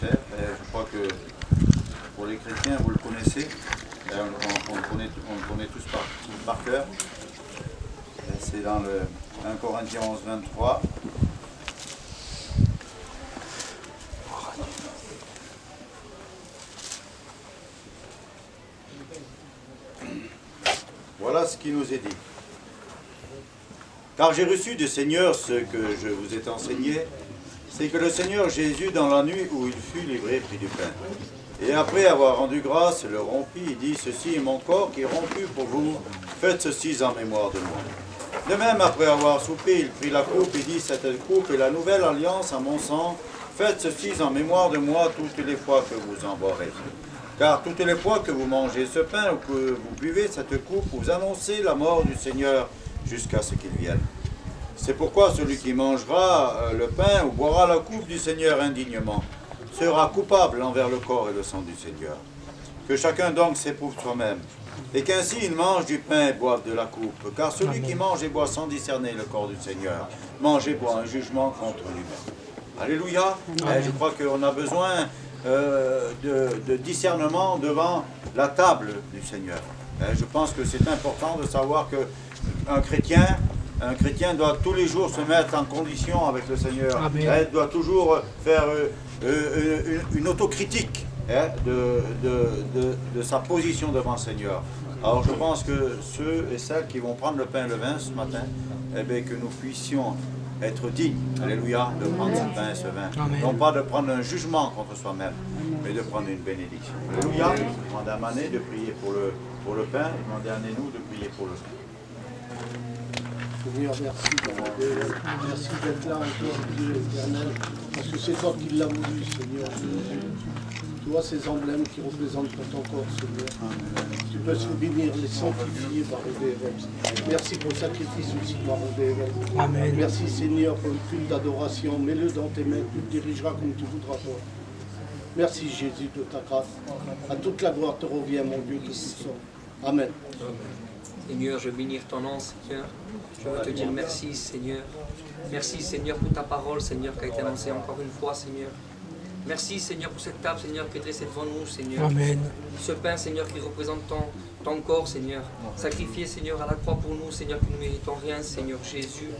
baptême. Je crois que pour les chrétiens, vous le connaissez. On le connaît tous par cœur. C'est dans le 1 Corinthiens 11, 23. Voilà ce qui nous est dit. Car j'ai reçu du Seigneur ce que je vous ai enseigné, c'est que le Seigneur Jésus, dans la nuit où il fut livré, prit du pain. Et après avoir rendu grâce, le rompit, il dit, ceci est mon corps qui est rompu pour vous, faites ceci en mémoire de moi. De même, après avoir soupé, il prit la coupe et dit, cette coupe est la nouvelle alliance à mon sang, faites ceci en mémoire de moi toutes les fois que vous en boirez. Car toutes les fois que vous mangez ce pain ou que vous buvez cette coupe, vous annoncez la mort du Seigneur jusqu'à ce qu'il vienne. C'est pourquoi celui qui mangera le pain ou boira la coupe du Seigneur indignement sera coupable envers le corps et le sang du Seigneur. Que chacun donc s'éprouve soi-même, et qu'ainsi il mange du pain et boive de la coupe. Car celui qui mange et boit sans discerner le corps du Seigneur, mange et boit un jugement contre lui-même. Alléluia. Je crois qu'on a besoin de discernement devant la table du Seigneur. Je pense que c'est important de savoir qu'un chrétien doit tous les jours se mettre en condition avec le Seigneur. Il doit toujours faire une autocritique de sa position devant le Seigneur. Alors je pense que ceux et celles qui vont prendre le pain et le vin ce matin, que nous puissions être dignes, alléluia, de prendre ce pain et ce vin. Amen. Non pas de prendre un jugement contre soi-même, mais de prendre une bénédiction. Alléluia. Demandez à Mané de prier pour le pain et demandez à Nénou de prier pour le vin. Seigneur, merci d'être là encore, Dieu éternel, parce que c'est toi qui l'as voulu, Seigneur. Tu vois ces emblèmes qui représentent ton corps, Seigneur. Tu peux bénir les sanctifiés, Baroudé Evel. Merci pour le sacrifice aussi, Baroudé Evel. Amen. Merci, Seigneur, pour le culte d'adoration. Mets-le dans tes mains, tu le dirigeras comme tu voudras, toi. Merci, Jésus, de ta grâce. À toute la gloire te revient, mon Dieu, tout-puissant. Amen. Seigneur, je veux bénir ton nom, Seigneur. Je veux te dire merci, Seigneur. Merci, Seigneur, pour ta parole, Seigneur, qui a été annoncée encore une fois, Seigneur. Merci, Seigneur, pour cette table, Seigneur, qui est dressée devant nous, Seigneur. Amen. Ce pain, Seigneur, qui représente ton corps, Seigneur. Sacrifié, Seigneur, à la croix pour nous, Seigneur, qui ne méritons rien, Seigneur Jésus.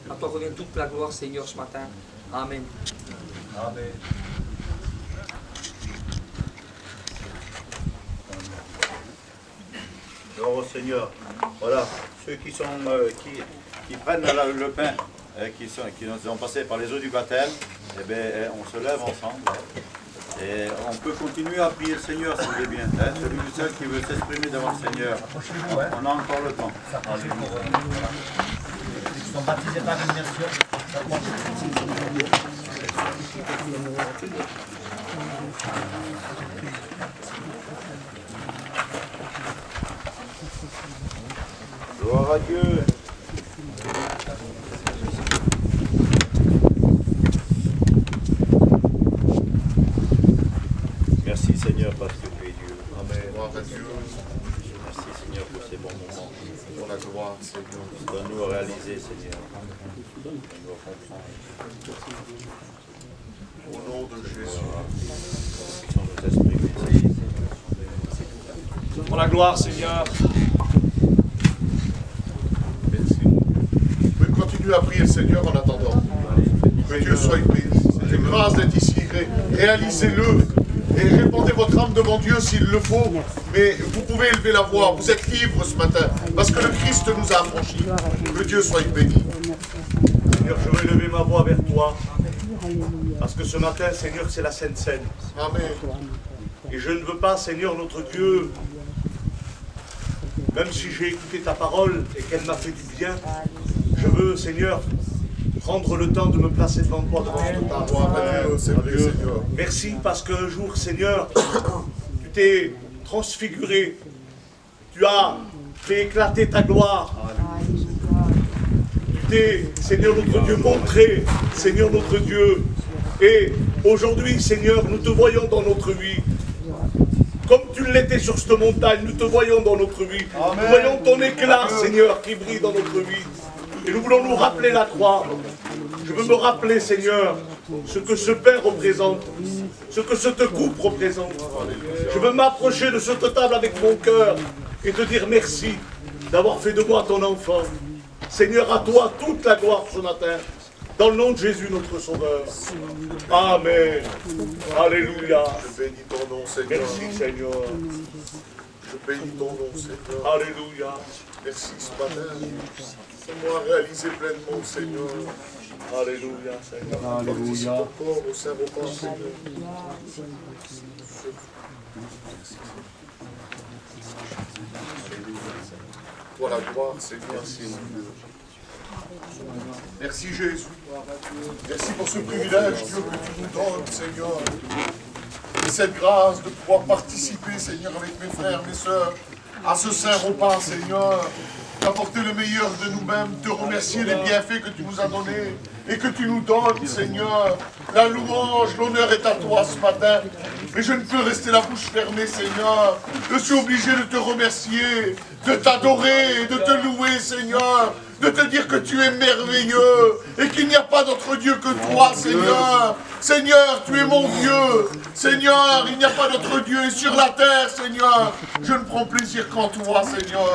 À toi revient toute la gloire, Seigneur, ce matin. Amen. Amen. Alors, au Seigneur, voilà, ceux qui prennent le pain, qui nous ont passé par les eaux du baptême, on se lève ensemble. Et on peut continuer à prier le Seigneur si vous voulez bien. Celui ou celle qui veut s'exprimer devant le Seigneur, on a encore le temps. Ils sont baptisés par immersion. Gloire à Dieu. Merci Seigneur parce que tu es Dieu. Amen. Gloire à Dieu. Merci Seigneur pour ces bons moments. Pour la gloire, Seigneur. Donne-nous à réaliser, Seigneur. Donne-nous à comprendre. Au nom de Jésus. Puissons nous exprimer. Pour la gloire, Seigneur. À prier le Seigneur en attendant. Que Dieu soit béni. C'est une grâce d'être ici. Réalisez-le et répandez votre âme devant Dieu s'il le faut. Mais vous pouvez élever la voix. Vous êtes libres ce matin parce que le Christ nous a affranchis. Que Dieu soit béni. Seigneur, je veux élever ma voix vers toi. Parce que ce matin, Seigneur, c'est la Sainte Seine. Amen. Et je ne veux pas, Seigneur, notre Dieu, même si j'ai écouté ta parole et qu'elle m'a fait du bien, je veux, Seigneur, prendre le temps de me placer devant toi, devant ta Dieu. Merci parce qu'un jour, Seigneur, tu t'es transfiguré. Tu as fait éclater ta gloire. Tu t'es, Seigneur notre Dieu, montré, Seigneur notre Dieu. Et aujourd'hui, Seigneur, nous te voyons dans notre vie. Comme tu l'étais sur cette montagne, nous te voyons dans notre vie. Amen. Nous voyons ton éclat, Seigneur, qui brille dans notre vie. Et nous voulons nous rappeler la croix. Je veux me rappeler, Seigneur, ce que ce pain représente, ce que cette coupe représente. Je veux m'approcher de cette table avec mon cœur et te dire merci d'avoir fait de moi ton enfant. Seigneur, à toi toute la gloire ce matin. Dans le nom de Jésus, notre Sauveur. Amen. Alléluia. Je bénis ton nom, Seigneur. Merci, Seigneur. Je bénis ton nom, Seigneur. Alléluia. Merci ce matin. Fais-moi réaliser pleinement, Seigneur. Alléluia, Seigneur. Participe encore au Saint-Repas, Seigneur. Toi la gloire, Seigneur. Merci Jésus. Merci pour ce privilège, Dieu, que tu nous donnes, Seigneur. Et cette grâce de pouvoir participer, Seigneur, avec mes frères, mes sœurs, à ce saint repas, Seigneur. D'apporter le meilleur de nous-mêmes, te remercier des bienfaits que tu nous as donnés et que tu nous donnes, Seigneur. La louange, l'honneur est à toi ce matin. Mais je ne peux rester la bouche fermée, Seigneur. Je suis obligé de te remercier, de t'adorer, de te louer, Seigneur. De te dire que tu es merveilleux et qu'il n'y a pas d'autre Dieu que toi, Seigneur. Seigneur, tu es mon Dieu. Seigneur, il n'y a pas d'autre Dieu. Et sur la terre, Seigneur, je ne prends plaisir qu'en toi, Seigneur.